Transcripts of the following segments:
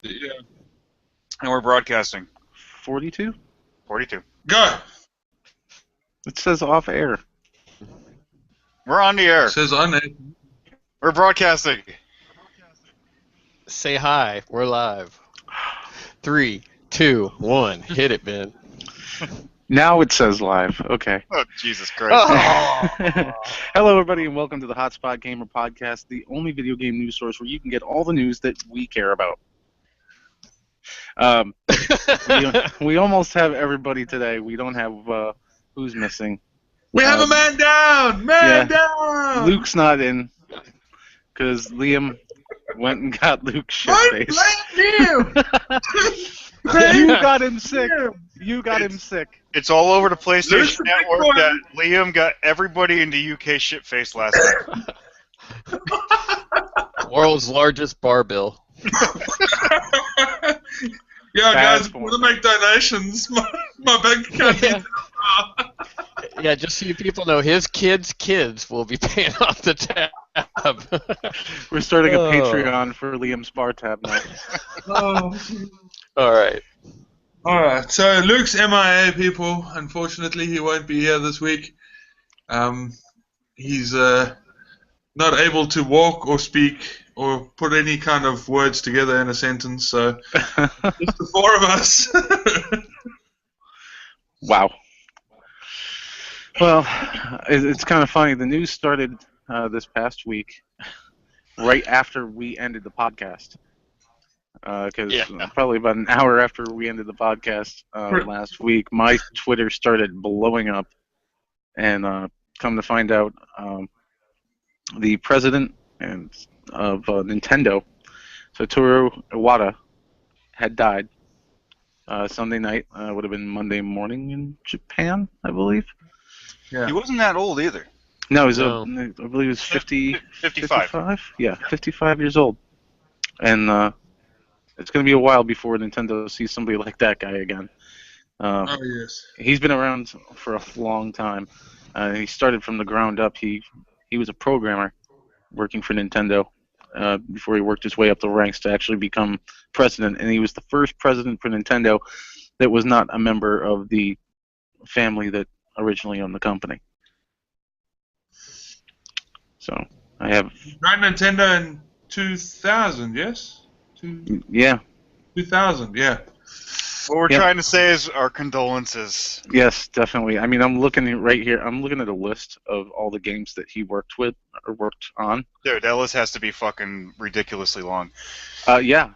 Yeah. And we're broadcasting. 42? 42. Go. It says off air. We're on the air. It says on it. We're broadcasting. Say hi. We're live. 3, 2, 1. Hit it, Ben. Now it says live. Okay. Oh, Jesus Christ. Hello, everybody, and welcome to the Hotspot Gamer Podcast, the only video game news source where you can get all the news that we care about. We almost have everybody today. We don't have who's missing. We have a man down. Man down. Luke's not in because Liam went and got Luke's shit face. you. You got him sick. You got him sick. It's all over the There's PlayStation the big Network one. that Liam got everybody in the UK shit-faced last night. World's largest bar bill. Yeah, Bad guys, form. want to make donations? My bank account needs Yeah, just so you people know, his kids' will be paying off the tab. We're starting a Oh. Patreon for Liam's bar tab now. All right. Alright, so Luke's MIA, people. Unfortunately, he won't be here this week. He's not able to walk or speak or put any kind of words together in a sentence, so just the four of us. Wow. Well, it's kind of funny. The news started this past week, right after we ended the podcast. Because probably about an hour after we ended the podcast last week, my Twitter started blowing up, and come to find out, the president of Nintendo, Satoru Iwata, had died Sunday night. Would have been Monday morning in Japan, I believe. He wasn't that old either. No, he was No. I believe he was 55. 55? Yeah, 55 years old. And it's going to be a while before Nintendo sees somebody like that guy again. Oh, yes. He's been around for a long time. He started from the ground up. He was a programmer working for Nintendo before he worked his way up the ranks to actually become president. And he was the first president for Nintendo that was not a member of the family that originally owned the company. So I have, Right, Nintendo in 2000, yes? yeah, 2000, yeah. What we're Yep. trying to say is our condolences. yes, definitely. I mean, I'm looking right here. I'm looking at a list of all the games that he worked with or worked on. Dude, that list has to be fucking ridiculously long. Yeah.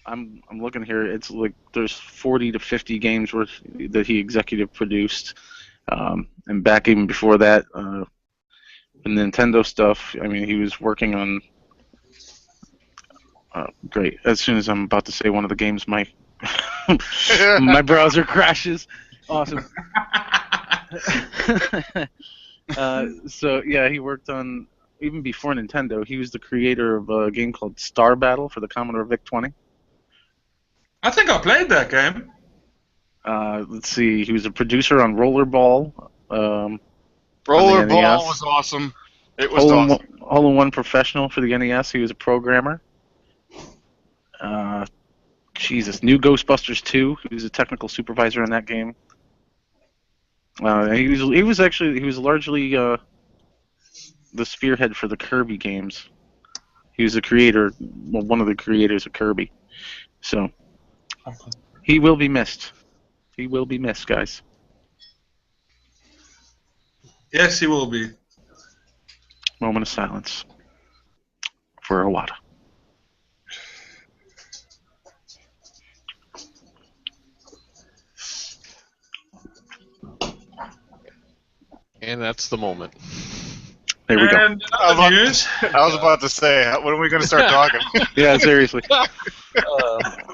I'm looking here. It's like there's 40 to 50 games worth that he executive produced, and back even before that, the Nintendo stuff. I mean, he was working on. Great. As soon as I'm about to say one of the games, my my browser crashes. Awesome. So yeah, he worked on even before Nintendo. He was the creator of a game called Star Battle for the Commodore VIC-20. I think I played that game. Let's see. He was a producer on Rollerball. Rollerball NES. was awesome. It was awesome. Hole-in-One Professional for the NES. He was a programmer. Jesus, New Ghostbusters 2. He was a technical supervisor in that game. He was largely the spearhead for the Kirby games. He was the creator, well, one of the creators of Kirby. So he will be missed. He will be missed, guys. Yes, he will be. Moment of silence for Iwata. And that's the moment. There we go. And other news. I was about to say, when are we going to start talking? Yeah, seriously.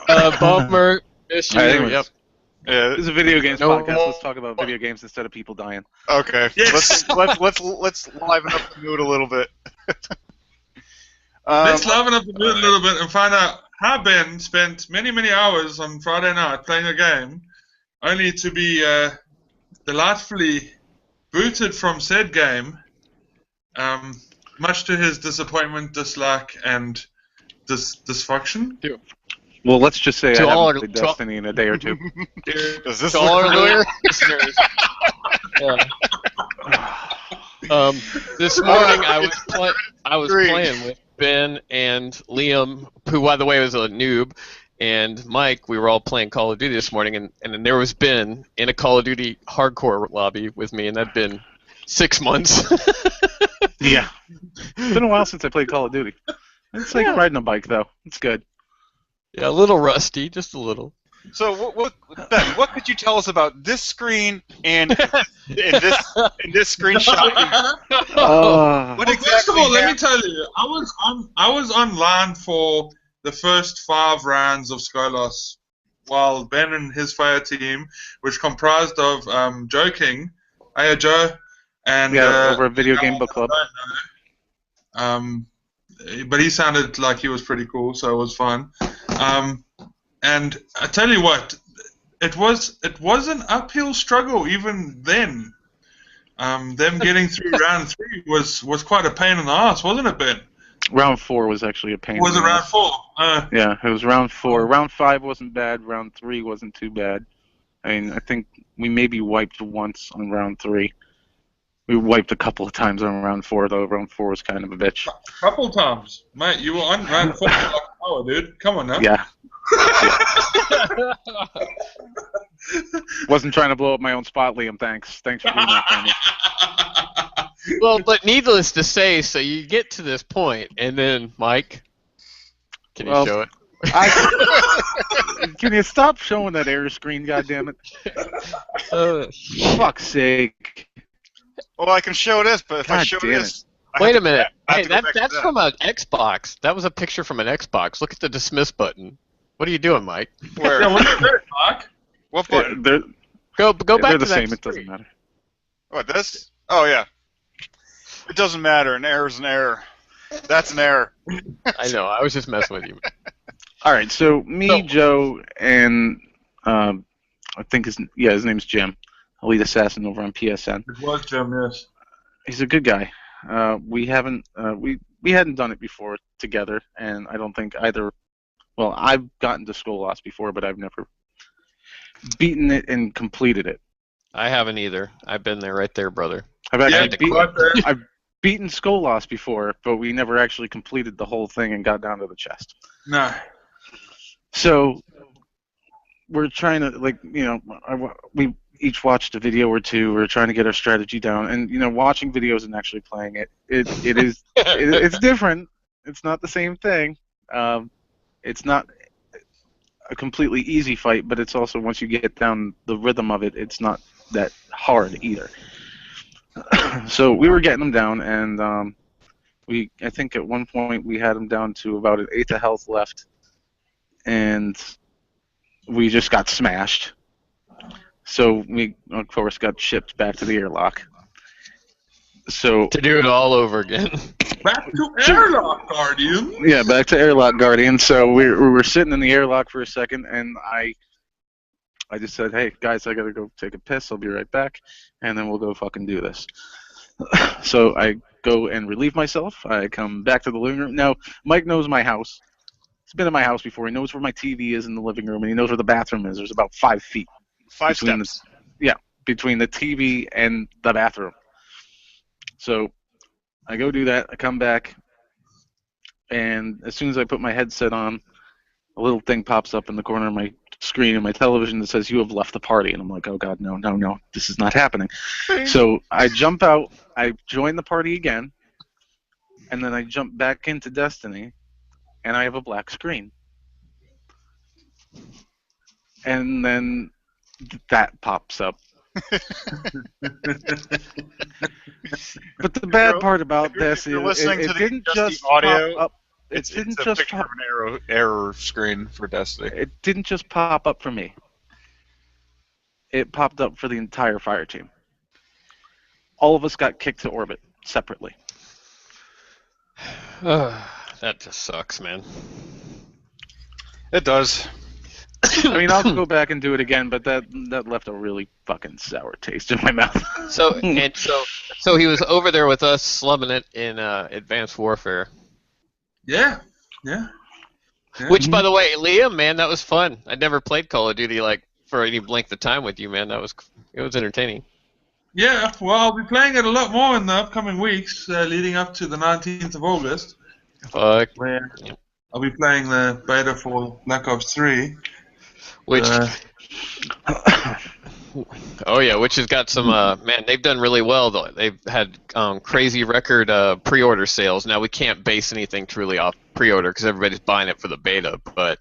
Bummer. Miss you. Anyways. Yep. Yeah. This is a video games No, podcast. well- Let's talk about video games instead of people dying. Okay. Yes. Let's liven up the mood a little bit. Let's liven up the mood a little bit and find out how Ben spent many, many hours on Friday night playing a game, only to be delightfully booted from said game, much to his disappointment, dislike, and dysfunction. Well, let's just say To I all haven't played Destiny in a day or two. Does this To all look our real? listeners. This morning I was playing with Ben and Liam, who by the way was a noob, and Mike. We were all playing Call of Duty this morning, and then there was Ben in a Call of Duty hardcore lobby with me, and that'd been 6 months. Yeah. It's been a while since I played Call of Duty. It's like riding a bike, though. It's good. Yeah, a little rusty, just a little. So, Ben, what could you tell us about this screen and in this screenshot? What Well, first of all, let me happened? tell you, I was online for the first 5 rounds of Skolos, while Ben and his fire team, which comprised of Joe King, Aya Joe, and over a video game book club. But he sounded like he was pretty cool, so it was fun. And I tell you what, it was an uphill struggle even then. Them getting through round 3 was quite a pain in the ass, wasn't it, Ben? Round 4 was actually a pain. Was it round 4? Yeah, it was round 4. Round 5 wasn't bad. Round 3 wasn't too bad. I mean, I think we maybe wiped once on round 3. We wiped a couple of times on round 4, though. Round 4 was kind of a bitch. Couple times, mate. You were on round 4 for like an hour, dude. Come on now. Yeah. Wasn't trying to blow up my own spot, Liam. Thanks for doing that for me. Well, but needless to say, so you get to this point, and then Mike, can you show it? Can you stop showing that error screen, goddammit? Fuck's sake. Well, I can show this, but if I God show damn this... Wait a minute. Hey, go back to that's that. from an Xbox. That was a picture from an Xbox. Look at the dismiss button. What are you doing, Mike? Where? Yeah, what are you doing, Mark? What button? They're Go back they're to the that same. It screen. doesn't matter. What, this? Oh, yeah. It doesn't matter. An error's an error. That's an error. I know. I was just messing with you. All right, so me, Joe, and I think his name's Jim, Elite Assassin over on PSN. It was Jim, yes. He's a good guy. We hadn't done it before together, and I don't think either. Well, I've gotten to Skolas before, but I've never beaten it and completed it. I haven't either. I've been there, right there, brother. I've beaten Skolas before, but we never actually completed the whole thing and got down to the chest. No. So we're trying to, we each watched a video or two. We're trying to get our strategy down, and watching videos and actually playing it is it's different. It's not the same thing. It's not a completely easy fight, but it's also, once you get down the rhythm of it, it's not that hard either. So we were getting them down, and I think at one point we had them down to about an 8th of health left, and we just got smashed. So we, of course, got shipped back to the airlock. So to do it all over again. Back to Airlock Guardian. Yeah, back to Airlock Guardian. So we were sitting in the airlock for a second, and I just said, "Hey guys, I gotta go take a piss. I'll be right back, and then we'll go fucking do this." So I go and relieve myself. I come back to the living room. Now Mike knows my house. He's been in my house before. He knows where my TV is in the living room, and he knows where the bathroom is. There's about 5 feet. 5 steps. Between the TV and the bathroom. So I go do that. I come back, and as soon as I put my headset on, a little thing pops up in the corner of my screen and my television that says, "You have left the party." And I'm like, "Oh God, no, this is not happening." So I jump out. I join the party again, and then I jump back into Destiny, and I have a black screen. And then that pops up. But the bad part about this is it didn't just pop up. It's a picture of an error screen for Destiny. It didn't just pop up for me. It popped up for the entire fire team. All of us got kicked to orbit separately. That just sucks, man. It does. I mean, I'll go back and do it again, but that left a really fucking sour taste in my mouth. So he was over there with us, slumming it in Advanced Warfare. Yeah. Yeah. Which, by the way, Liam, man, that was fun. I'd never played Call of Duty like for any length of time with you, man. It was entertaining. Yeah, well, I'll be playing it a lot more in the upcoming weeks, leading up to the 19th of August, Fuck. where I'll be playing the beta for Black Ops 3. Which, oh yeah, which has got some, man, they've done really well, though. They've had crazy record pre-order sales. Now, we can't base anything truly off pre-order because everybody's buying it for the beta, but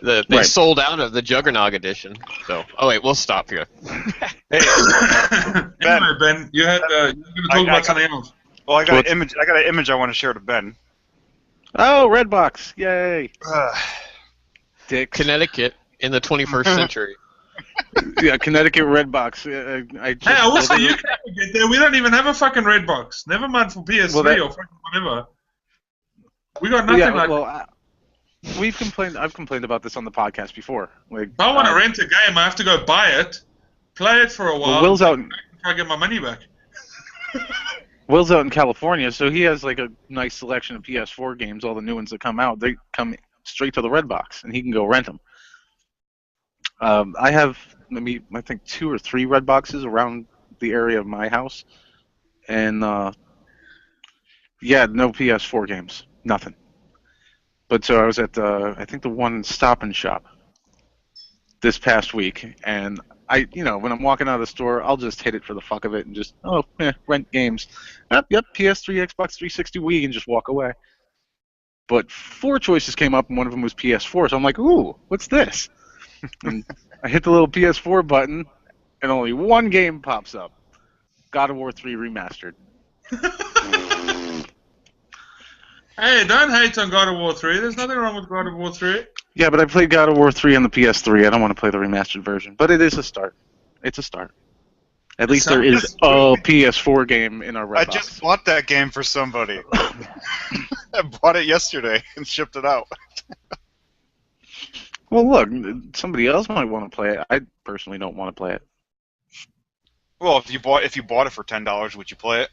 they sold out of the Juggernaut edition. So, oh wait, we'll stop here. Hey, Anyway, Ben, you were going to talk about something else. well, I got an image I want to share to Ben. Oh, Redbox! Yay! Dick. Connecticut in the 21st century. Yeah, Connecticut Redbox. Hey, I wish that you can get there. We don't even have a fucking Redbox. Never mind for PS3 or fucking whatever. We got nothing like that. I've complained about this on the podcast before. Like, if I want to rent a game, I have to go buy it, play it for a while, Will's out. and try to get my money back. Will's out in California, so he has like a nice selection of PS4 games. All the new ones that come out, they come straight to the Redbox, and he can go rent them. I have I think 2 or 3 Redboxes around the area of my house, and no PS4 games, nothing. But so I was at I think the one Stop and Shop this past week, and when I'm walking out of the store, I'll just hit it for the fuck of it and just rent games. Yep, PS3, Xbox 360, Wii, and just walk away. But 4 choices came up, and one of them was PS4, so I'm like, ooh, what's this? And I hit the little PS4 button, and only one game pops up: God of War 3 Remastered. Hey, don't hate on God of War 3. There's nothing wrong with God of War 3. Yeah, but I played God of War 3 on the PS3. I don't want to play the remastered version. But it is a start. It's a start. At least there is a PS4 game in our Redbox. I just bought that game for somebody. I bought it yesterday and shipped it out. Well, look, somebody else might want to play it. I personally don't want to play it. Well, if you bought it for $10, would you play it?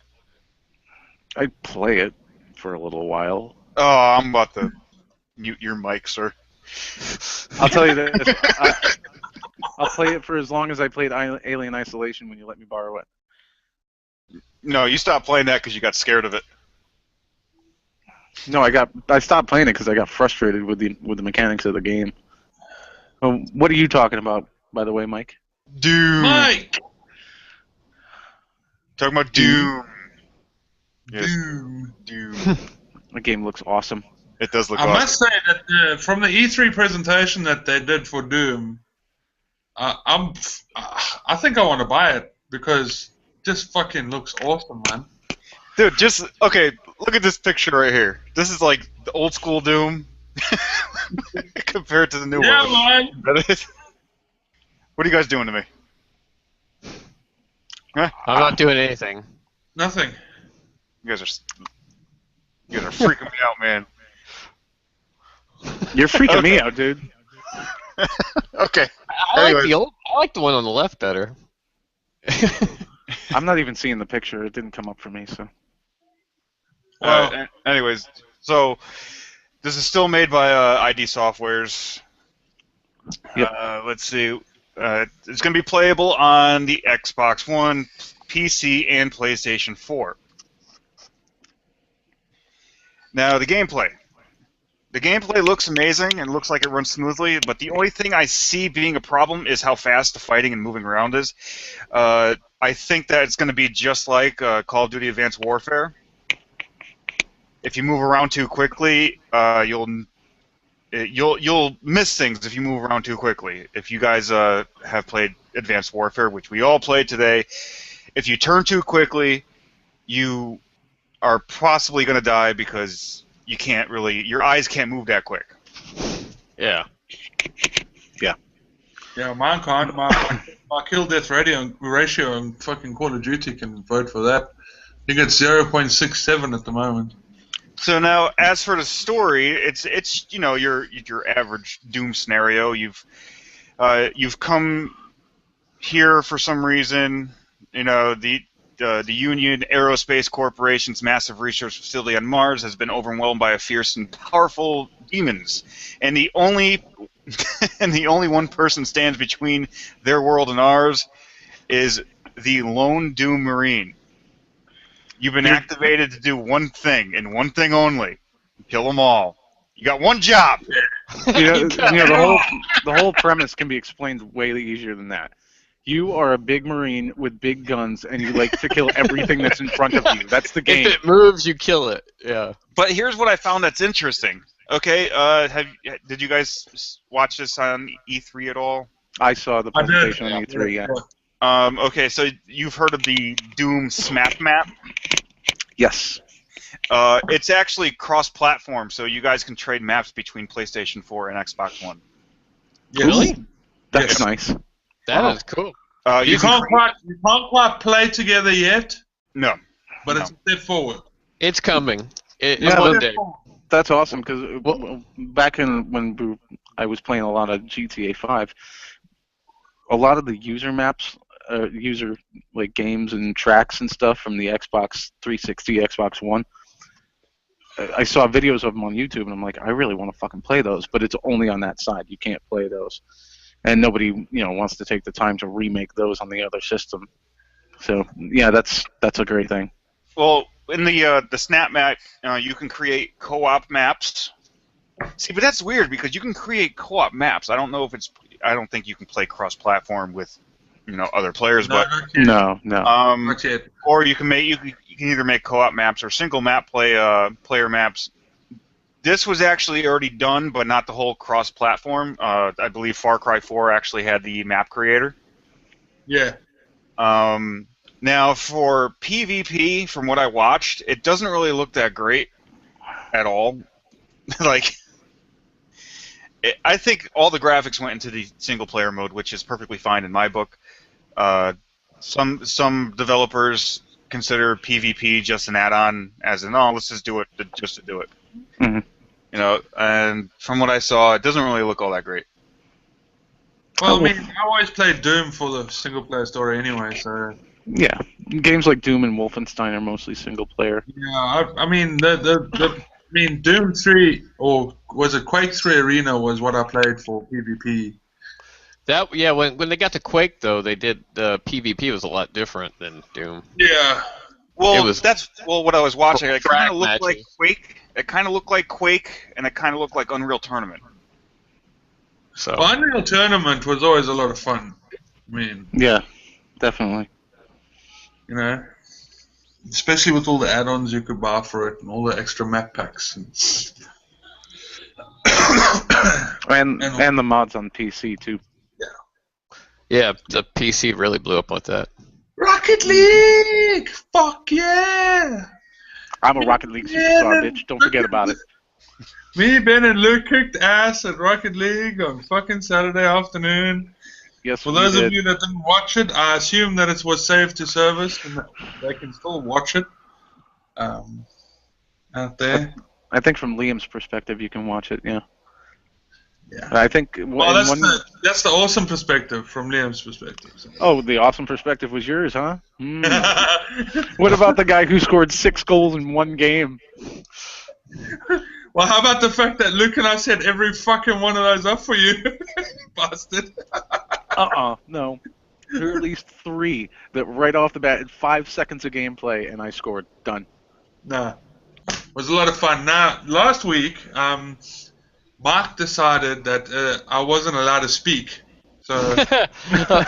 I'd play it for a little while. Oh, I'm about to mute your mic, sir. I'll tell you this. I'll play it for as long as I played Alien Isolation when you let me borrow it. No, you stopped playing that because you got scared of it. No, I stopped playing it because I got frustrated with the mechanics of the game. What are you talking about, by the way, Mike? Doom. Mike! Talking about Doom. Yes. Doom. The game looks awesome. It does look I awesome. must say that from the E3 presentation that they did for Doom, I think I want to buy it because it just fucking looks awesome, man. Dude, okay, look at this picture right here. This is like the old school Doom compared to the new one. Yeah, man. What are you guys doing to me? Huh? I'm not doing anything. Nothing. You guys are freaking me out, man. You're freaking me out, dude. Okay. I like the one on the left better. I'm not even seeing the picture. It didn't come up for me, so. Anyways, so this is still made by ID Softwares. Yep. Let's see. It's going to be playable on the Xbox One, PC, and PlayStation 4. Now, the gameplay. The gameplay looks amazing and looks like it runs smoothly, but the only thing I see being a problem is how fast the fighting and moving around is. I think that it's going to be just like Call of Duty Advanced Warfare. If you move around too quickly, you'll miss things if you move around too quickly. If you guys have played Advanced Warfare, which we all played today, if you turn too quickly, you are possibly going to die because your eyes can't move that quick. Yeah. Yeah, mine can't. My kill death ratio on fucking Call of Duty can vote for that. I think it's 0.67 at the moment. So now, as for the story, it's your average Doom scenario. You've come here for some reason. the Union Aerospace Corporation's massive research facility on Mars has been overwhelmed by a fierce and powerful demons, and the only one person stands between their world and ours is the lone Doom Marine. You've been activated to do one thing and one thing only: kill them all. You got one job. The whole premise can be explained way easier than that. You are a big Marine with big guns, and you like to kill everything that's in front of you. That's the game. If it moves, you kill it. Yeah. But here's what I found that's interesting. Okay, did you guys watch this on E3 at all? I saw the presentation on E3. Yeah. Okay, so you've heard of the Doom SMAP map? Yes. It's actually cross-platform, so you guys can trade maps between PlayStation 4 and Xbox One. Really? That's nice. That is cool. You can't quite play together yet. No. But it's a step forward. It's coming. Yeah, one day. That's awesome because back when I was playing a lot of GTA 5, a lot of the user maps, games and tracks and stuff from the Xbox 360, Xbox One. I saw videos of them on YouTube, and I'm like, I really want to fucking play those, but it's only on that side. You can't play those, and nobody, wants to take the time to remake those on the other system. So yeah, that's a great thing. Well, in the Snap map, you can create co-op maps. See, but that's weird because you can create co-op maps. I don't know if it's. I don't think you can play cross-platform with, other players. No, but no. Not yet. Or you can either make co-op maps or single map player maps. This was actually already done, but not the whole cross-platform. I believe Far Cry 4 actually had the map creator. Yeah. Now for PvP, from what I watched, it doesn't really look that great at all. I think all the graphics went into the single-player mode, which is perfectly fine in my book. Some developers consider PvP just an add-on, as in, let's just do it just to do it. Mm-hmm. And from what I saw, it doesn't really look all that great. Well, I always played Doom for the single-player story anyway, so... Yeah, games like Doom and Wolfenstein are mostly single-player. Yeah, Doom 3, or was it Quake 3 Arena was what I played for PvP. When they got to Quake though, they did PvP was a lot different than Doom. Yeah. Well, what I was watching. It kind of looked like Quake. It kind of looked like Quake, and it kind of looked like Unreal Tournament. So Unreal Tournament was always a lot of fun. Yeah, definitely. Especially with all the add-ons you could buy for it and all the extra map packs. And the mods on PC too. Yeah, the PC really blew up with that. Rocket League! Fuck yeah! I'm a Rocket League superstar, bitch. Don't forget about it. Me, Ben, and Luke kicked ass at Rocket League on fucking Saturday afternoon. Yes, for those of you that didn't watch it, I assume that it was saved to service and that they can still watch it out there. I think from Liam's perspective, you can watch it. Yeah. Yeah. I think. That's the awesome perspective from Liam's perspective. So. Oh, the awesome perspective was yours, huh? What about the guy who scored 6 goals in one game? Well, how about the fact that Luke and I set every fucking one of those up for you, bastard? No. There are at least 3 that right off the bat, in 5 seconds of gameplay, and I scored. Done. Nah. It was a lot of fun. Now, last week, Mark decided that I wasn't allowed to speak. So.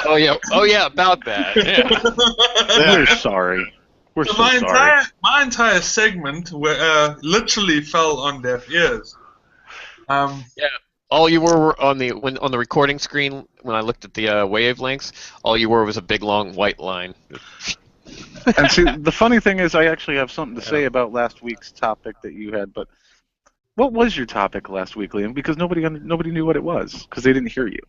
Oh yeah, about that. Yeah. We're sorry. We're so sorry. My entire segment literally fell on deaf ears. Yeah. All you were on the recording screen when I looked at the wavelengths, all you were was a big long white line. And see, the funny thing is, I actually have something to say about last week's topic that you had. But what was your topic last week, Liam? Because nobody knew what it was because they didn't hear you.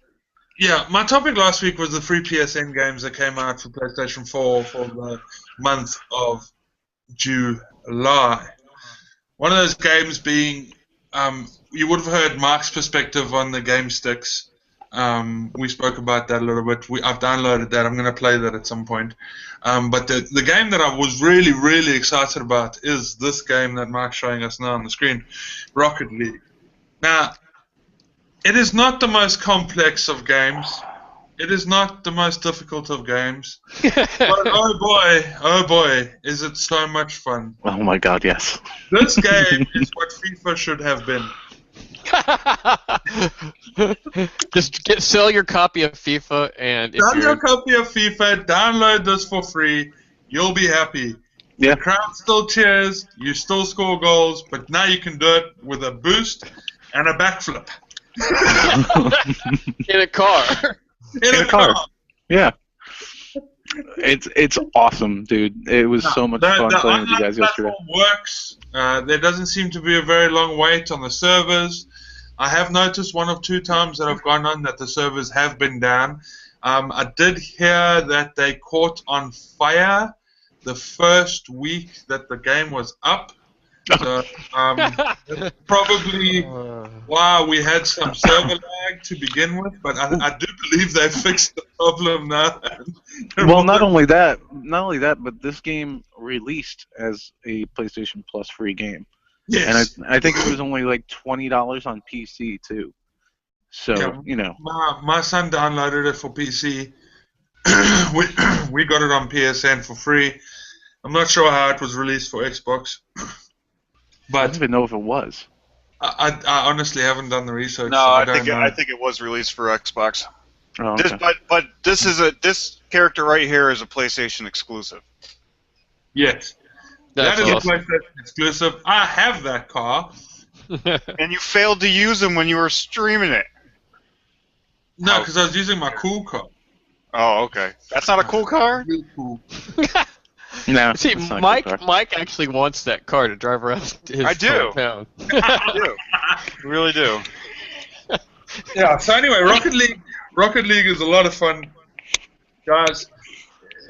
Yeah, my topic last week was the free PSN games that came out for PlayStation 4 for the month of July. One of those games being, you would have heard Mark's perspective on the game sticks. We spoke about that a little bit. I've downloaded that. I'm going to play that at some point. But the game that I was really, really excited about is this game that Mark's showing us now on the screen, Rocket League. Now, it is not the most complex of games. It is not the most difficult of games. But oh boy, is it so much fun. Oh my god, yes. This game is what FIFA should have been. Just sell your copy of FIFA and if Sell you're... your copy of FIFA, download this for free, you'll be happy. Yeah. The crowd still cheers, you still score goals, but now you can do it with a boost and a backflip. in a car. In a car. Yeah. It's awesome, dude. It was so much fun playing with you guys yesterday. Works. There doesn't seem to be a very long wait on the servers. I have noticed 1 or 2 times that I've gone on that the servers have been down. I did hear that they caught on fire the first week that the game was up. So that's probably why we had some server lag to begin with, but I do believe they fixed the problem now. Well, not only that, but this game released as a PlayStation Plus free game. Yes. And I think it was only like $20 on PC too. So, Yeah. you know. My son downloaded it for PC. we got it on PSN for free. I'm not sure how it was released for Xbox. I don't But even know if it was. I honestly haven't done the research. No, so I don't know. think it was released for Xbox. Oh, okay. But this character right here is a PlayStation exclusive. Yes. That's That is awesome. a PlayStation exclusive. I have that car. And you failed to use them when you were streaming it. No, because I was using my cool car. Oh, okay. That's not a cool car? Real cool. No, See, it's not a good car. Mike actually wants that car to drive around his I do. hometown. I do. I really do. Yeah, so anyway, Rocket League is a lot of fun. Guys,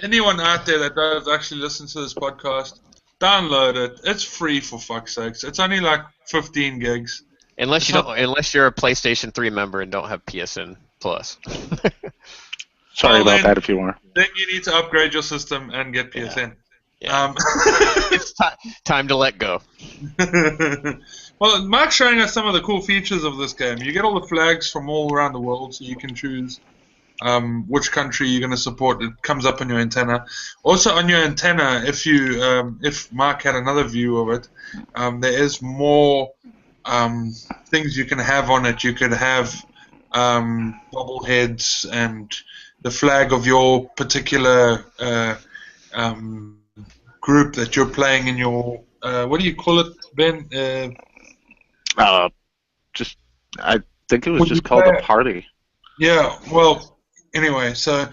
anyone out there that does actually listen to this podcast, download it. It's free for fuck's sakes. It's only like 15 gigs. Unless you're a PlayStation 3 member and don't have PSN Plus. Sorry Well, about then- that if you are. Then you need to upgrade your system and get PSN. Yeah. It's time to let go. Well, Mark's showing us some of the cool features of this game. You get all the flags from all around the world, so you can choose which country you're going to support. It comes up on your antenna. Also, on your antenna, if Mark had another view of it, there is more things you can have on it. You could have bobbleheads and the flag of your particular group that you're playing in your what do you call it, Ben? I think it was Would just you called play a party. Yeah. Well, anyway, so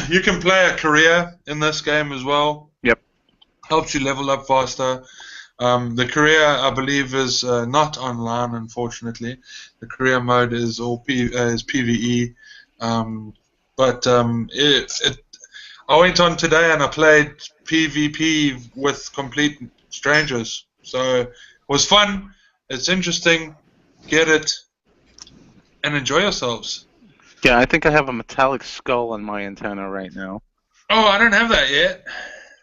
you can play a career in this game as well. Yep. Helps you level up faster. The career, I believe, is not online, unfortunately. The career mode is all is PvE. I went on today and I played PvP with complete strangers. So it was fun. It's interesting. Get it and enjoy yourselves. Yeah, I think I have a metallic skull on my antenna right now. Oh, I don't have that yet.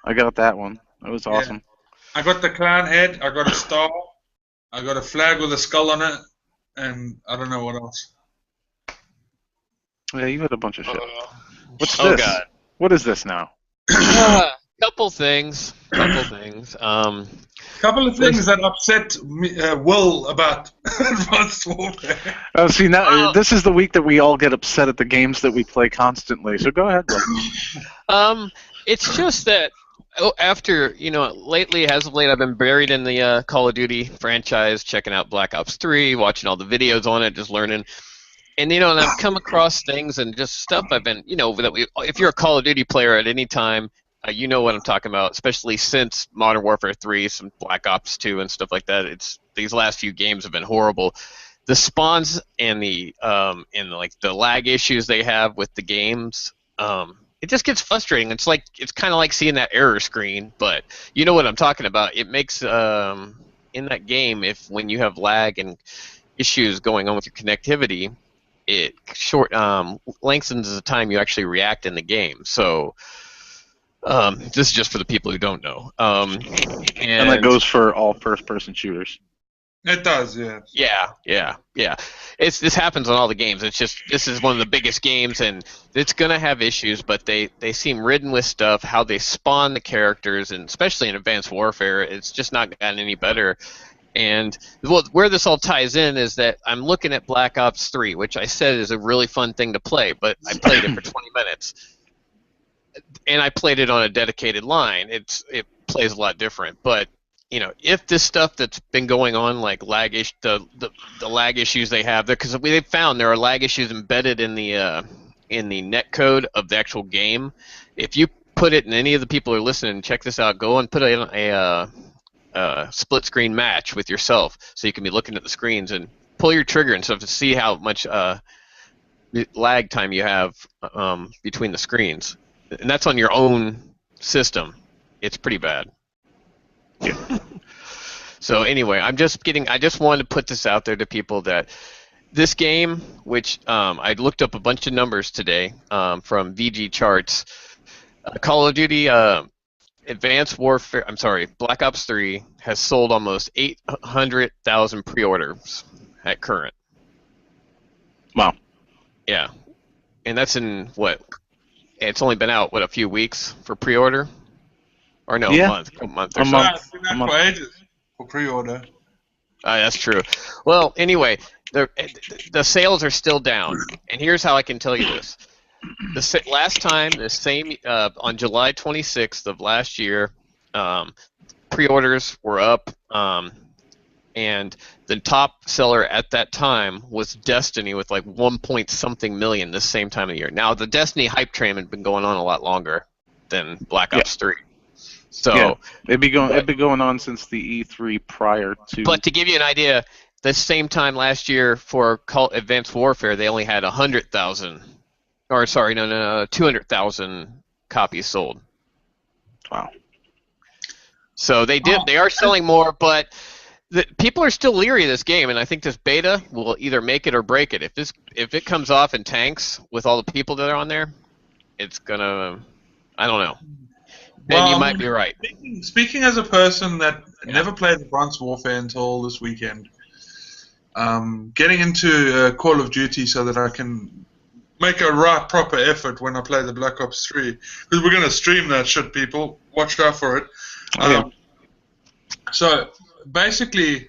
I got that one. That was Yeah. awesome. I got the clown head. I got a star. I got a flag with a skull on it, and I don't know what else. Yeah, you had a bunch of shit. What's Oh this? God. What is this now? Couple things. Couple of things that upset me, Will about Advanced Warfare. Oh, see, now Well- this is the week that we all get upset at the games that we play constantly. So go ahead, Will. It's just that after, lately, as of late, I've been buried in the Call of Duty franchise, checking out Black Ops 3, watching all the videos on it, just learning. And, and I've come across things and just stuff I've been, if you're a Call of Duty player at any time, you know what I'm talking about, especially since Modern Warfare 3, some Black Ops 2 and stuff like that. These last few games have been horrible. The spawns and the lag issues they have with the games, it just gets frustrating. It's kind of like seeing that error screen, but you know what I'm talking about. It makes in that game, when you have lag and issues going on with your connectivity, it lengthens the time you actually react in the game. So this is just for the people who don't know. And that goes for all first-person shooters. It does, yeah. Yeah. This happens on all the games. It's just this is one of the biggest games, and it's gonna have issues. But they seem ridden with stuff. How they spawn the characters, and especially in Advanced Warfare, it's just not gotten any better. And where this all ties in is that I'm looking at Black Ops 3, which I said is a really fun thing to play, but I played it for 20 minutes, and I played it on a dedicated line. It plays a lot different, but if this stuff that's been going on, like the lag issues they have, because they've found there are lag issues embedded in the net code of the actual game. If you put it, and any of the people who are listening, check this out. Go and put in a split screen match with yourself, so you can be looking at the screens and pull your trigger and stuff to see how much lag time you have between the screens, and that's on your own system. It's pretty bad. Yeah. So anyway, I just wanted to put this out there to people that this game, which I looked up a bunch of numbers today from VG Charts, Call of Duty Advanced Warfare, Black Ops 3 has sold almost 800,000 pre-orders at current. Wow. Yeah. And that's in what? It's only been out, a few weeks for pre-order? Or no, yeah. a month or so. It's been out for ages for pre-order. That's true. Well, anyway, the sales are still down, and here's how I can tell you this. Last time, on July 26th of last year, pre-orders were up, and the top seller at that time was Destiny with like 1-point-something million this same time of year. Now, the Destiny hype train had been going on a lot longer than Black Ops 3. So yeah, it'd been going on since the E3 prior to. But to give you an idea, the same time last year for Advanced Warfare, they only had 100,000, or 200,000 copies sold. Wow. So they are selling more, but people are still leery of this game, and I think this beta will either make it or break it. If it comes off and tanks with all the people that are on there, it's gonna. I don't know. Then you might be right. Speaking as a person that never played Advanced Warfare until this weekend, getting into Call of Duty so that I can make a proper effort when I play the Black Ops 3, because we're going to stream that shit, people. Watch out for it. So basically,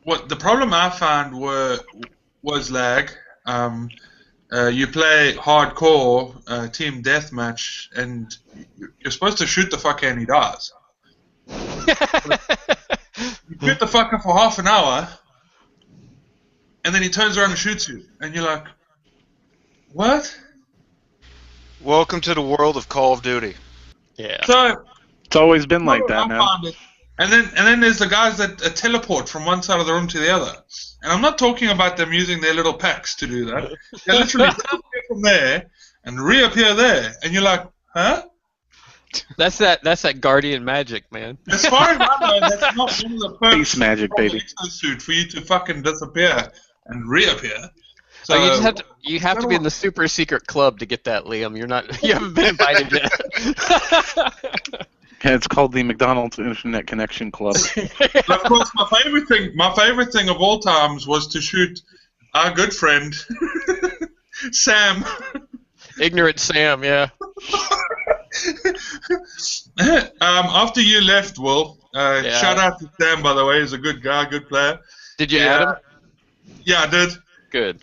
what the problem I found was lag. You play hardcore team deathmatch, and you're supposed to shoot the fucker and he dies. You shoot the fucker for half an hour, and then he turns around and shoots you, and you're like, what? Welcome to the world of Call of Duty. Yeah. So it's always been like that, man. And then there's the guys that teleport from one side of the room to the other. And I'm not talking about them using their little packs to do that. They literally disappear from there and reappear there. And you're like, huh? That's that Guardian magic, man. As far as I know, that's not one of the perks. Space magic, baby. Exosuit for you to fucking disappear and reappear. So you have to be in the super secret club to get that, Liam. You haven't been invited yet. Yeah, it's called the McDonald's Internet Connection Club. Of course, my favorite thing of all times was to shoot our good friend Sam. Ignorant Sam, yeah. After you left, Will, shout out to Sam, by the way. He's a good guy, good player. Did you add him? Yeah, I did. Good.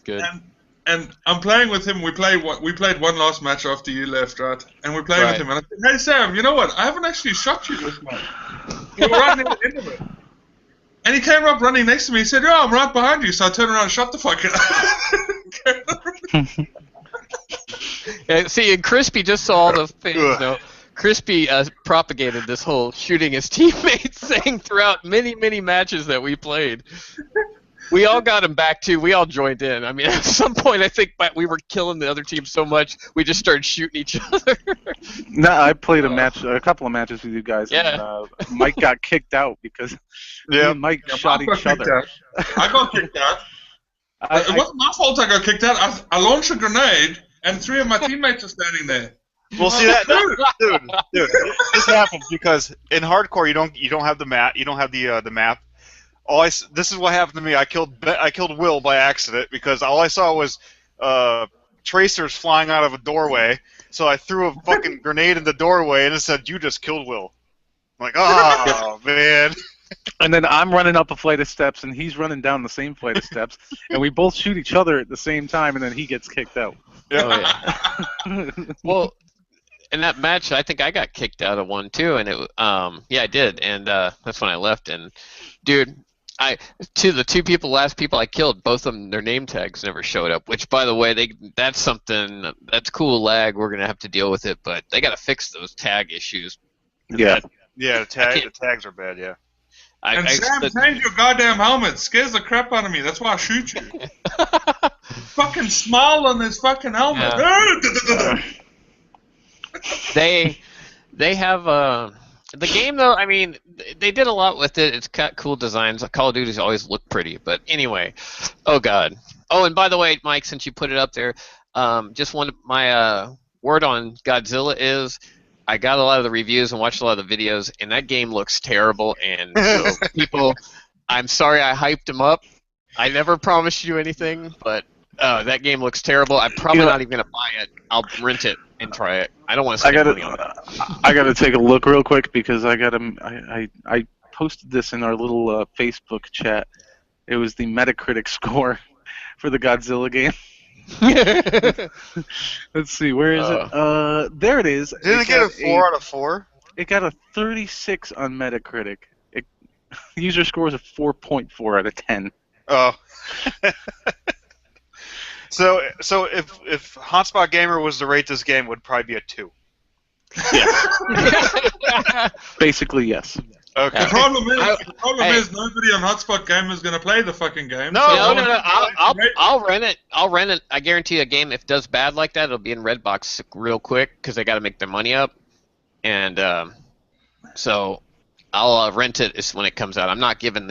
And I'm playing with him. We played one last match after you left, right? And we're playing with him. And I said, hey, Sam, you know what? I haven't actually shot you this match. We were right near the end of it. And he came up running next to me. He said, I'm right behind you. So I turned around and shot the fucker. See, and Crispy just saw the thing. Crispy propagated this whole shooting his teammates thing throughout many, many matches that we played. We all got him back, too. We all joined in. I mean, at some point, I think we were killing the other team so much, we just started shooting each other. No, I played a couple of matches with you guys, and Mike got kicked out because Mike shot each other. I got kicked out. It wasn't my fault I got kicked out. I launched a grenade, and 3 of my teammates are standing there. Well, see that, dude. This happens because in hardcore you don't have the map. You don't have the map. This is what happened to me. I killed Will by accident because all I saw was tracers flying out of a doorway. So I threw a fucking grenade in the doorway and it said, "You just killed Will." I'm like, oh man. And then I'm running up a flight of steps, and he's running down the same flight of steps, and we both shoot each other at the same time, and then he gets kicked out. Oh, yeah. Well, in that match, I think I got kicked out of one too, and I did, and that's when I left. And dude, the two last people I killed, both of them, their name tags never showed up. Which, by the way, that's cool lag. We're gonna have to deal with it, but they gotta fix those tag issues. Yeah. Yeah, the tags are bad. Yeah. Sam, change your goddamn helmet. Scares the crap out of me. That's why I shoot you. Fucking smile on this fucking helmet. Yeah. They have the game though. I mean, they did a lot with it. It's got cool designs. Call of Duty's always look pretty. But anyway, oh god. Oh, and by the way, Mike, since you put it up there, just my word on Godzilla is, I got a lot of the reviews and watched a lot of the videos, and that game looks terrible. And so people, I'm sorry I hyped him up. I never promised you anything, but that game looks terrible. I'm probably not even gonna buy it. I'll rent it and try it. I don't want to spend money on it. I gotta take a look real quick because I posted this in our little Facebook chat. It was the Metacritic score for the Godzilla game. Let's see, where is it? There it is. Didn't it get a 4 out of 4? It got a 36 on Metacritic. User score is a 4.4 out of 10. Oh. So if Hotspot Gamer was to rate this game, it would probably be a 2. Yes. Basically, yes. Okay. The problem is nobody on Hotspot Gamer is going to play the fucking game. No. I'll rent it. I'll rent it. I guarantee a game, if it does bad like that, it'll be in Redbox real quick because they got to make their money up. And so I'll rent it when it comes out. I'm not giving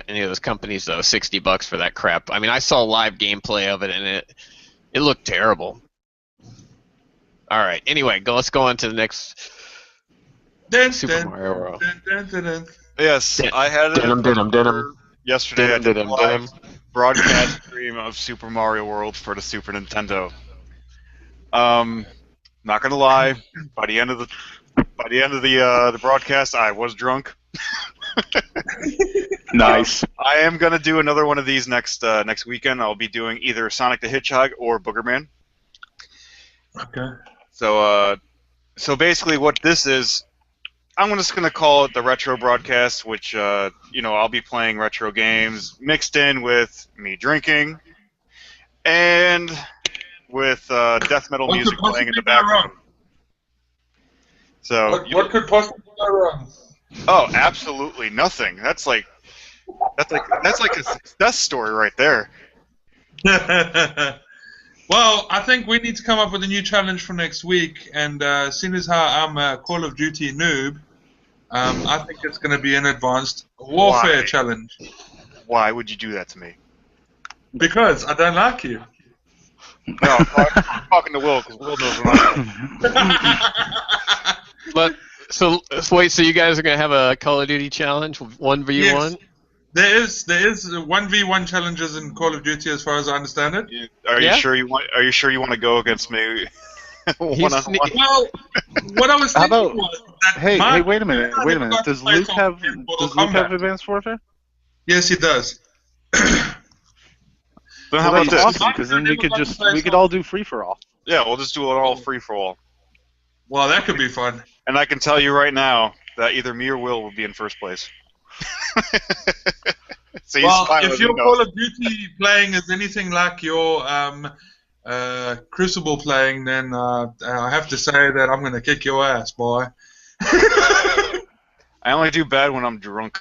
any of those companies though $60 for that crap. I mean, I saw live gameplay of it, and it looked terrible. All right. Anyway, let's go on to the next. Super Mario World. Yes, I had it yesterday. I did a live broadcast stream of Super Mario World for the Super Nintendo. Not gonna lie, by the end of the broadcast, I was drunk. Nice. I am gonna do another one of these next weekend. I'll be doing either Sonic the Hedgehog or Boogerman. Okay. So basically, what this is, I'm just going to call it the retro broadcast, which, I'll be playing retro games mixed in with me drinking and with death metal music playing in the background. So what could possibly go wrong? Oh, absolutely nothing. That's like a success story right there. Well, I think we need to come up with a new challenge for next week, and seeing as how I'm a Call of Duty noob, I think it's going to be an advanced warfare challenge. Why would you do that to me? Because I don't like you. No, I'm talking to Will, because Will knows what I am. But, so wait, so you guys are going to have a Call of Duty challenge, 1v1? Yes. There is 1v1 challenges in Call of Duty, as far as I understand it. Are you sure you want to go against me? One-on-one? Well, what I was thinking was that hey, wait a minute. Does Luke have Advanced Warfare? Yes, he does. Then how about this? Awesome, because then we could all do free for all. Yeah, we'll just do it all free for all. Well, that could be fun. And I can tell you right now that either me or Will be in first place. So if your Call of Duty playing is anything like your Crucible playing, then I have to say that I'm going to kick your ass, boy. I only do bad when I'm drunk.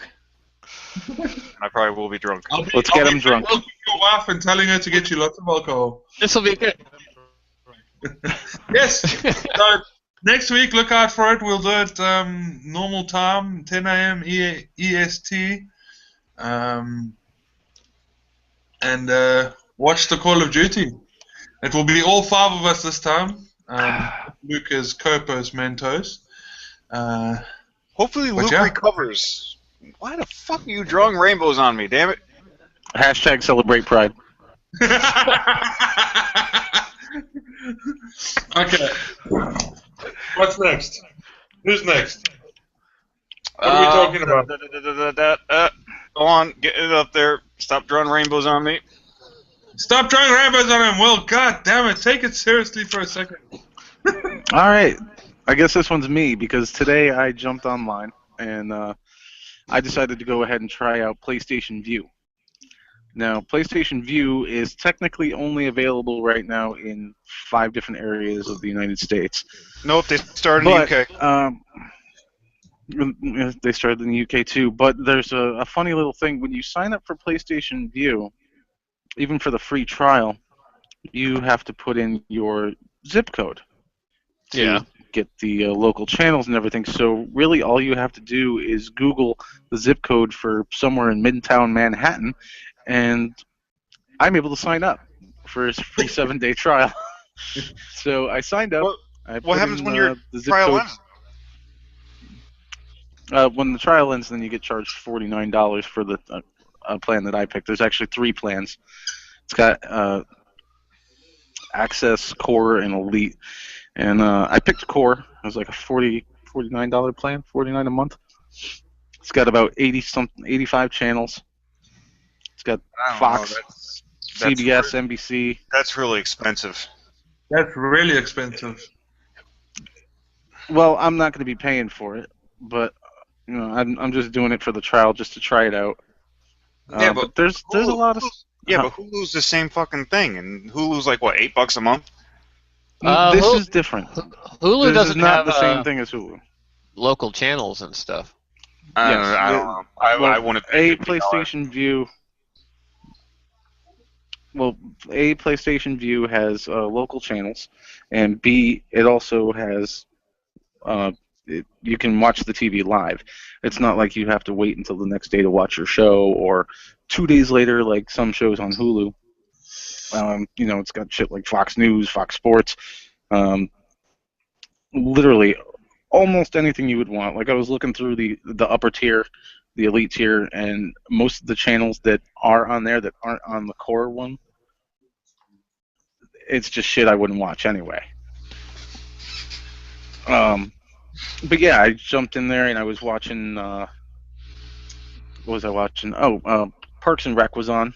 I probably will be drunk. Let's get him drunk. I'll your wife and telling her to get you lots of alcohol. This will be good. Yes. So next week, look out for it. We'll do it normal time, 10 a.m. EST. And watch the Call of Duty. It will be all 5 of us this time. Lucas, Copos, Mentos. Hopefully Luke recovers. Why the fuck are you drawing rainbows on me, damn it? Hashtag celebrate Pride. Okay. What's next? Who's next? What are we talking about? Go on, get it up there. Stop drawing rainbows on me. Stop drawing rainbows on him, Will. God damn it. Take it seriously for a second. All right. I guess this one's me because today I jumped online and I decided to go ahead and try out PlayStation Vue. Now, PlayStation Vue is technically only available right now in 5 different areas of the United States. Nope, they started in the UK. They started in the UK too, but there's a funny little thing. When you sign up for PlayStation Vue, even for the free trial, you have to put in your zip code to get the local channels and everything. So really all you have to do is Google the zip code for somewhere in Midtown Manhattan, and I'm able to sign up for a free 7-day trial. So I signed up. What happens when your trial ends? When the trial ends, then you get charged $49 for the plan that I picked. There's actually 3 plans. It's got Access, Core, and Elite. And I picked Core. It was like a $49 plan, $49 a month. It's got about 85 channels. It's got Fox, CBS, NBC. That's really expensive. That's really expensive. Well, I'm not going to be paying for it, but you know, I'm just doing it for the trial, just to try it out. Yeah, but there's a lot of. Yeah, but Hulu's the same fucking thing, and Hulu's like what, $8 a month? This is different. Hulu this doesn't is not have the same thing as Hulu. Local channels and stuff. I don't know. I want to pay PlayStation Vue. Well, PlayStation Vue has local channels, and B, it also has. You can watch the TV live. It's not like you have to wait until the next day to watch your show, or 2 days later, like some shows on Hulu. You know, it's got shit like Fox News, Fox Sports, literally almost anything you would want. Like I was looking through the upper tier, the Elite tier, and most of the channels that are on there that aren't on the Core one, it's just shit I wouldn't watch anyway. But yeah, I jumped in there and I was watching. What was I watching? Parks and Rec was on.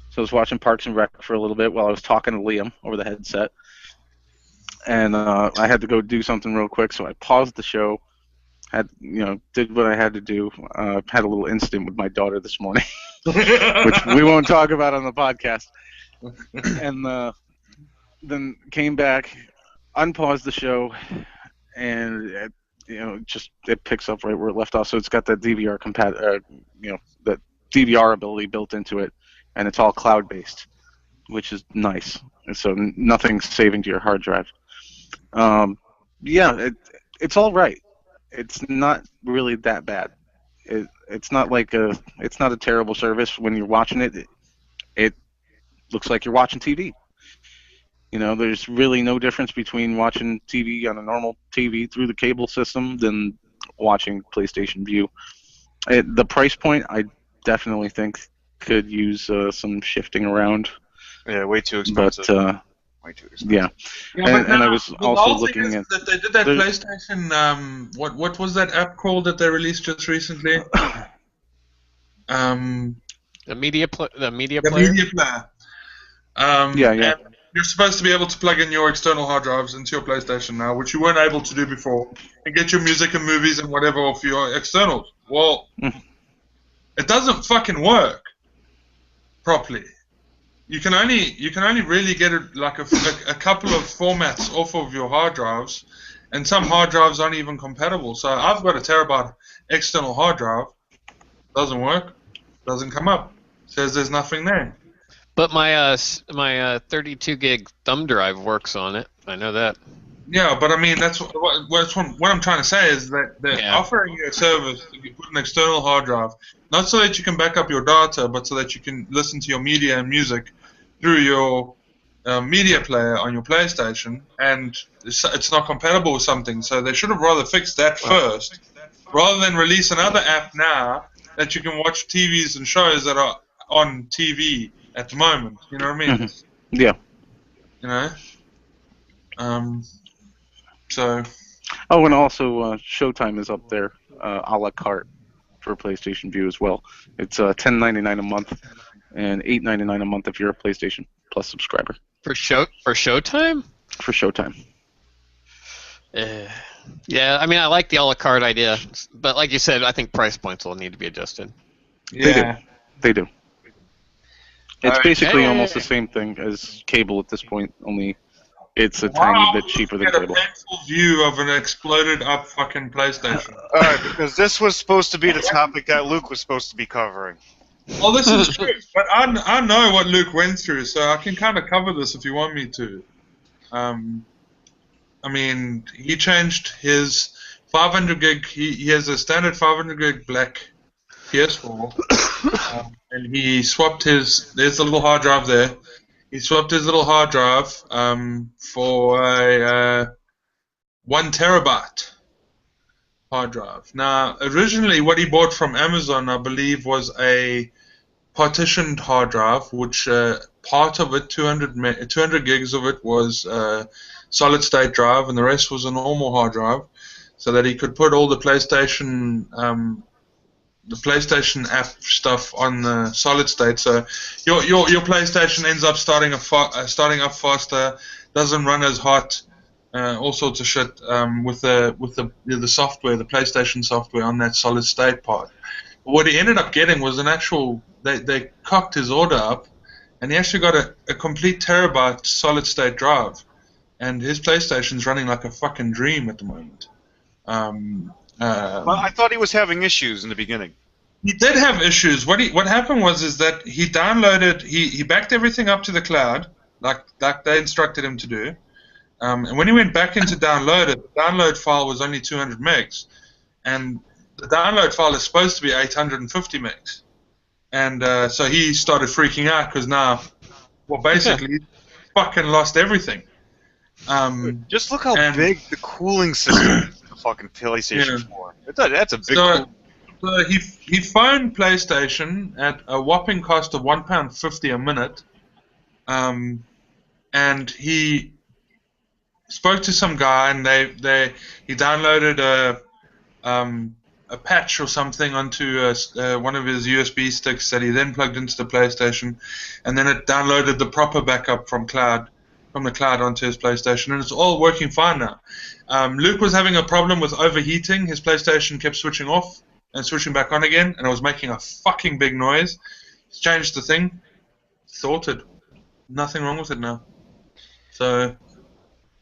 So I was watching Parks and Rec for a little bit while I was talking to Liam over the headset. And I had to go do something real quick, so I paused the show. Did what I had to do. Had a little incident with my daughter this morning, which we won't talk about on the podcast. And then came back, unpaused the show, and it picks up right where it left off. So it's got that DVR that DVR ability built into it, and it's all cloud-based, which is nice. And so nothing's saving to your hard drive. It's all right. It's not really that bad. It's not a terrible service. When you're watching it, it looks like you're watching TV. You know, there's really no difference between watching TV on a normal TV through the cable system than watching PlayStation Vue. The price point, I definitely think, could use some shifting around. Yeah, way too expensive. But, way too expensive. Yeah. And I was also looking at... That they did that PlayStation... what was that app called that they released just recently? The media player? The media player. Yeah. You're supposed to be able to plug in your external hard drives into your PlayStation now, which you weren't able to do before, and get your music and movies and whatever off your externals. Well, it doesn't fucking work properly. You can only really get a couple of formats off of your hard drives, and some hard drives aren't even compatible. So I've got a terabyte external hard drive. Doesn't work. Doesn't come up. Says there's nothing there. But my 32 gig thumb drive works on it. I know that. Yeah, but I mean, that's what I'm trying to say is that they're offering you a service that you put an external hard drive, not so that you can back up your data, but so that you can listen to your media and music through your media player on your PlayStation, and it's not compatible with something, so they should have rather fixed that first, rather than release another app now that you can watch TVs and shows that are on TV at the moment. You know what I mean? Mm-hmm. Yeah. You know? So. Oh, and also Showtime is up there, a la carte for PlayStation View as well. It's $10.99 a month and $8.99 a month if you're a PlayStation Plus subscriber. For Showtime? For Showtime. Yeah, I mean, I like the a la carte idea, but like you said, I think price points will need to be adjusted. Yeah. They do. It's basically almost the same thing as cable at this point, only it's a tiny bit cheaper than cable. A painful view of an exploded up fucking PlayStation. Alright, because this was supposed to be the topic that Luke was supposed to be covering. Well, this is true, but I know what Luke went through, so I can kind of cover this if you want me to. I mean, he changed his 500 gig. He has a standard 500 gig black PS4, and he swapped his. There's a little hard drive there. He swapped his little hard drive for a 1 terabyte hard drive. Now, originally, what he bought from Amazon, I believe, was a partitioned hard drive, which part of it, 200 gigs of it, was solid state drive, and the rest was a normal hard drive, so that he could put all the PlayStation app stuff on the solid state. So your PlayStation ends up starting up faster, doesn't run as hot, all sorts of shit with the software, the PlayStation software on that solid state part. But what he ended up getting was an actual. They cocked his order up, and he actually got a complete terabyte solid state drive. And his PlayStation's running like a fucking dream at the moment. Well, I thought he was having issues in the beginning. He did have issues. What happened was that he downloaded, he backed everything up to the cloud, like they instructed him to do. And when he went back in to download it, the download file was only 200 megs, and the download file is supposed to be 850 megs. And so he started freaking out because now, well, basically, he fucking lost everything. Just look how big the cooling system is for the fucking PlayStation 4. That's a big. So he phoned PlayStation at a whopping cost of £1.50 a minute, and he spoke to some guy, and he downloaded a patch or something onto one of his USB sticks that he then plugged into the PlayStation, and then it downloaded the proper backup from the cloud onto his PlayStation, and it's all working fine now. Luke was having a problem with overheating. His PlayStation kept switching off and switching back on again, and it was making a fucking big noise. He's changed the thing. Sorted. Nothing wrong with it now. So.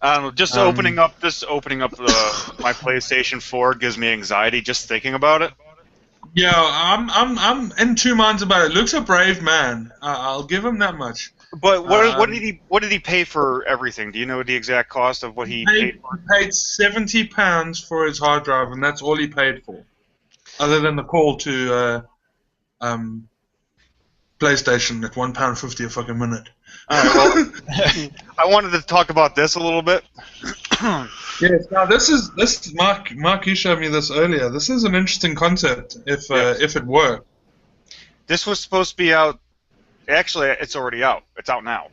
I don't know. Just opening up my PlayStation 4 gives me anxiety just thinking about it. Yeah, I'm in two minds about it. Luke's a brave man. I'll give him that much. But what did he pay for everything? Do you know the exact cost of what he paid for? He paid £70 for his hard drive, and that's all he paid for, other than the call to PlayStation at £1.50 a fucking minute. All right, well, I wanted to talk about this a little bit. Yes. Now this is Mark. You showed me this earlier. This is an interesting concept if it worked. This was supposed to be out. Actually, it's already out. It's out now.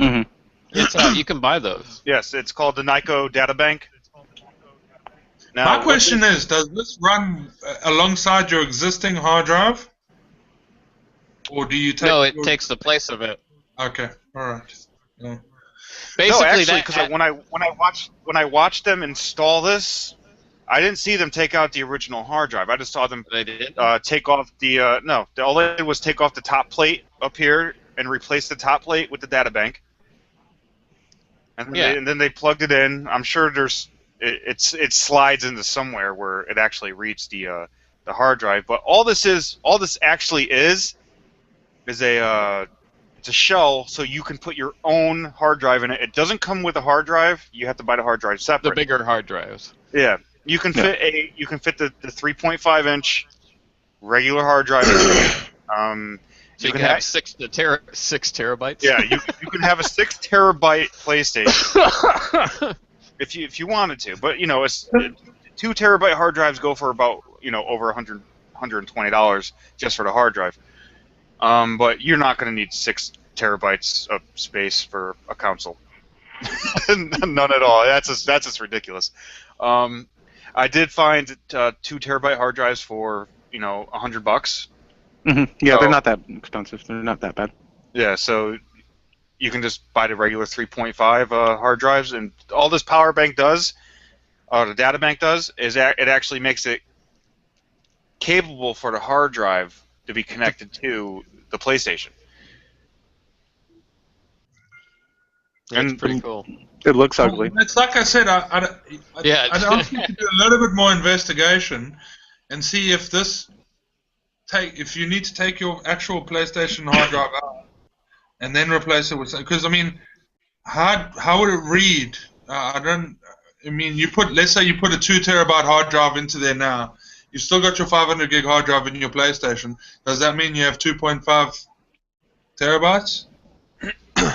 Mm-hmm. It's out. You can buy those. Yes, it's called the Nyko Databank. Now, my question is, does this run alongside your existing hard drive, or do you take? No, it takes the place of it. Okay, all right. Yeah. Basically, no, actually, because when I watched them install this, I didn't see them take out the original hard drive. I just saw them take off the no. All they did was take off the top plate up here and replace the top plate with the data bank. And then they plugged it in. I'm sure it slides into somewhere where it actually reads the hard drive. But all this actually is a It's a shell, so you can put your own hard drive in it. It doesn't come with a hard drive. You have to buy the hard drive separate. The bigger hard drives. Yeah, you can fit the 3.5-inch regular hard drive. So you can have 6 terabytes. Yeah, you can have a 6 terabyte PlayStation if you wanted to. But 2 terabyte hard drives go for about over $120 just for the hard drive. But you're not going to need 6 terabytes of space for a console. None at all. That's just ridiculous. I did find 2 terabyte hard drives for $100. Mm-hmm. Yeah, they're not that expensive. They're not that bad. Yeah, so you can just buy the regular 3.5 hard drives, and all this power bank does, or the data bank does, is it actually makes it capable for the hard drive to be connected to the PlayStation. That's pretty cool. It looks ugly. It's like I said, I don't think you do a little bit more investigation and see if if you need to take your actual PlayStation hard drive out and then replace it with something. Because how would it read? Let's say you put a 2 terabyte hard drive into there now. You still got your 500 gig hard drive in your PlayStation. Does that mean you have 2.5 terabytes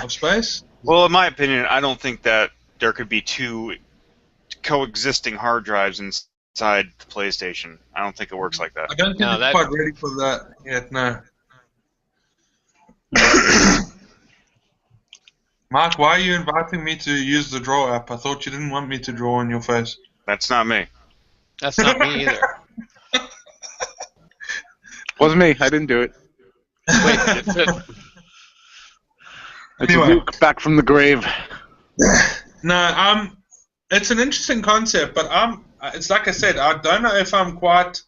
of space? Well, in my opinion, I don't think that there could be 2 coexisting hard drives inside the PlayStation. I don't think it works like that. I don't think it's quite ready for that yet, no. Mark, why are you inviting me to use the draw app? I thought you didn't want me to draw on your face. That's not me. That's not me either. Wasn't me. I didn't do it. Wait, It's Luke back from the grave. No, it's an interesting concept, but it's like I said, I don't know if I'm quite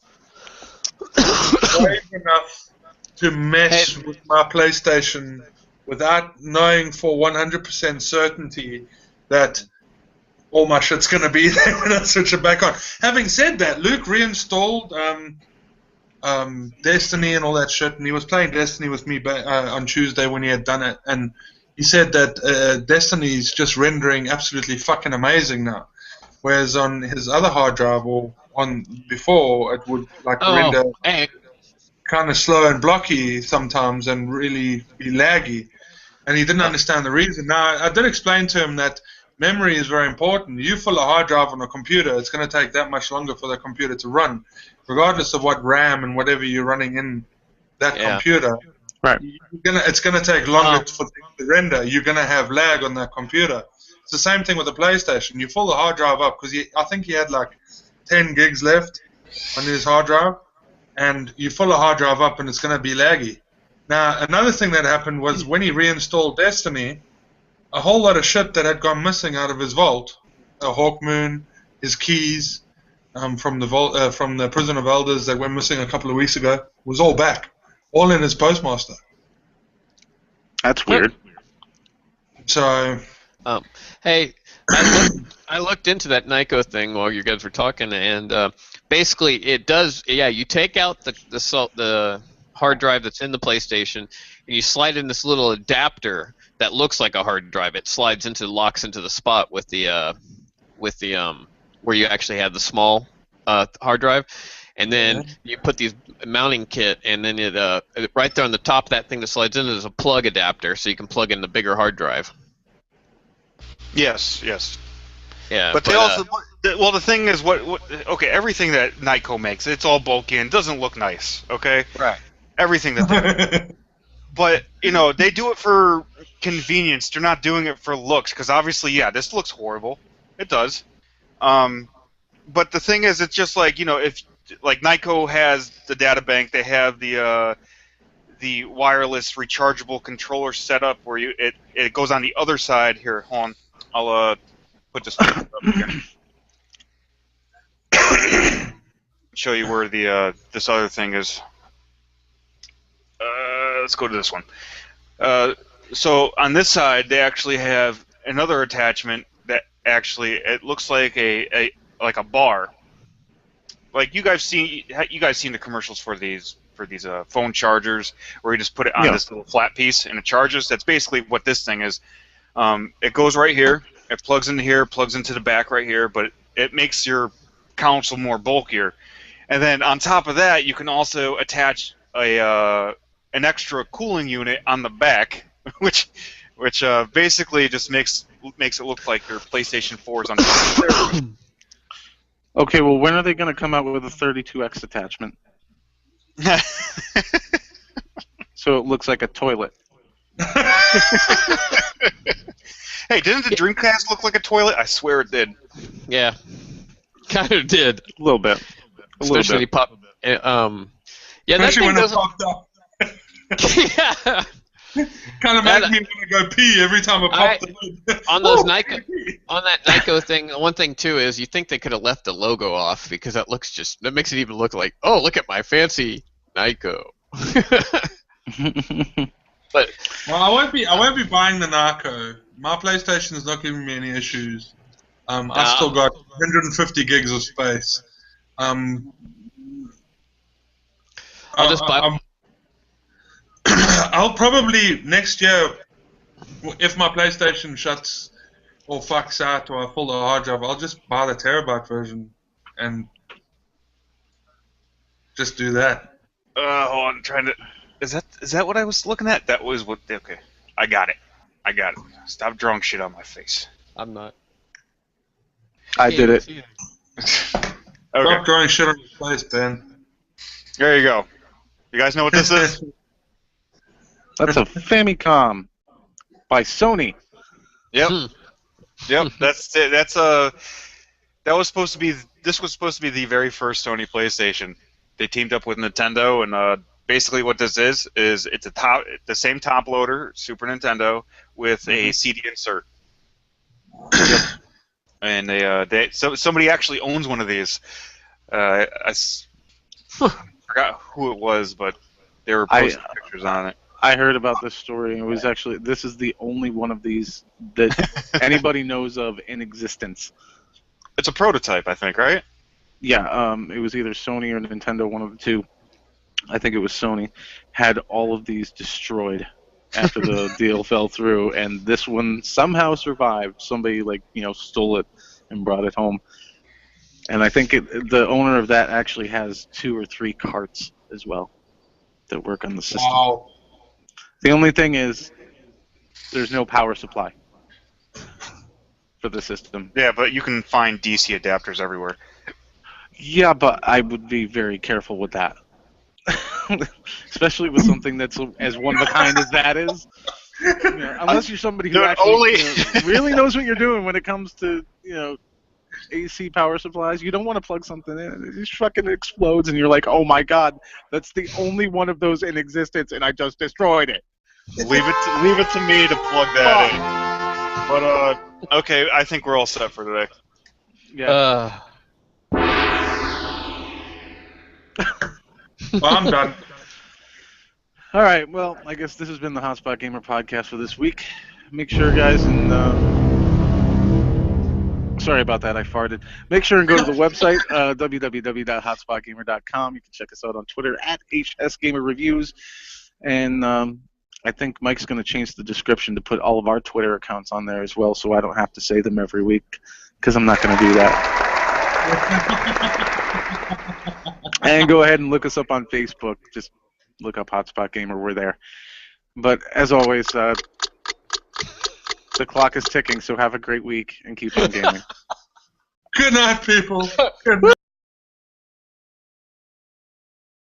brave enough to mess with my PlayStation without knowing for 100% certainty that all my shit's going to be there when I switch it back on. Having said that, Luke reinstalled Destiny and all that shit, and he was playing Destiny with me on Tuesday when he had done it, and he said that Destiny's just rendering absolutely fucking amazing now, whereas on his other hard drive or on before it would render kind of slow and blocky sometimes and really be laggy, and he didn't understand the reason. Now I did explain to him that memory is very important. You fill a hard drive on a computer, it's going to take that much longer for the computer to run, regardless of what RAM and whatever you're running in that computer. Right. It's going to take longer for things to render. You're going to have lag on that computer. It's the same thing with the PlayStation. You fill the hard drive up because I think he had like 10 gigs left on his hard drive, and you fill a hard drive up and it's going to be laggy. Now, another thing that happened was when he reinstalled Destiny, a whole lot of shit that had gone missing out of his vault, Hawkmoon, his keys from the Prison of Elders that went missing a couple of weeks ago, was all back. All in his Postmaster. That's weird. So, hey, I looked into that Nyko thing while you guys were talking, and basically it does. Yeah, you take out the hard drive that's in the PlayStation, and you slide in this little adapter that looks like a hard drive. It locks into the spot with the where you actually have the small hard drive. And then you put these mounting kit, and then it right there on the top of that thing that slides in is a plug adapter, so you can plug in the bigger hard drive. Yes. Yeah. But they also, the thing is, everything that Nyko makes, it's all bulky and doesn't look nice. Okay. Right. Everything that they do. But they do it for convenience. They're not doing it for looks, because obviously, this looks horrible. It does. But the thing is, it's just like if. Like Nyko has the data bank, they have the wireless rechargeable controller setup where it goes on the other side. Here, hold on, I'll put this up again. Show you where the this other thing is. Let's go to this one. So on this side, they actually have another attachment that actually it looks like like a bar. Like you guys seen the commercials for these for these phone chargers, where you just put it on this little flat piece and it charges. That's basically what this thing is. It goes right here. It plugs into here, plugs into the back right here, but it makes your console more bulkier. And then on top of that, you can also attach an extra cooling unit on the back, which basically just makes it look like your PlayStation 4 is on top. Okay, well, when are they going to come out with a 32X attachment? So it looks like a toilet. Hey, didn't the Dreamcast look like a toilet? I swear it did. Yeah, kind of did. A little bit. Especially pop. Yeah, that Especially thing when it doesn't. popped up. Yeah. Kind of made me want to go pee every time it popped up. On those on that Nyko thing, one thing too is you think they could have left the logo off because that makes it even look like, oh, look at my fancy Nyko. But Well, I won't be buying the Narco. My PlayStation is not giving me any issues. I've still got 150 gigs of space. I'll just buy. I'll probably next year, if my PlayStation shuts or fucks out or I pull the hard drive, I'll just buy the terabyte version and just do that. Hold on, I'm trying to. Is that what I was looking at? That was what. Okay, I got it. Stop drawing shit on my face. I'm not. I did it. Okay, Stop drawing shit on your face, Ben. there you go. You guys know what this is? That's a Famicom by Sony. Yep. Yep. That's it. This was supposed to be the very first Sony PlayStation. They teamed up with Nintendo, and basically what this is it's the same top loader, Super Nintendo, with a CD insert. And somebody actually owns one of these. I forgot who it was, but they were posting pictures on it. I heard about this story. It was actually, this is the only one of these that anybody knows of in existence. It's a prototype, I think, right? Yeah, it was either Sony or Nintendo, one of the two. I think it was Sony. Had all of these destroyed after the deal fell through, and this one somehow survived. Somebody stole it and brought it home. And I think the owner of that actually has 2 or 3 carts as well that work on the system. Wow. The only thing is, there's no power supply for the system. Yeah, but you can find DC adapters everywhere. Yeah, but I would be very careful with that. Especially with something that's as one of a kind as that is. Unless you're somebody who really knows what you're doing when it comes to, AC power supplies. You don't want to plug something in. It just fucking explodes, and you're like, oh my god, that's the only one of those in existence, and I just destroyed it. Leave it to me to plug that in. But okay, I think we're all set for today. Yeah. Well, I'm done. All right. Well, I guess this has been the Hotspot Gamer podcast for this week. Make sure, guys, and sorry about that, I farted. Make sure and go to the website, www.hotspotgamer.com. You can check us out on Twitter at HSGamerReviews. And I think Mike's going to change the description to put all of our Twitter accounts on there as well, so I don't have to say them every week, because I'm not going to do that. And go ahead and look us up on Facebook. Just look up Hotspot Gamer. We're there. But as always, the clock is ticking, so have a great week and keep on gaming. Good night, people. Good night.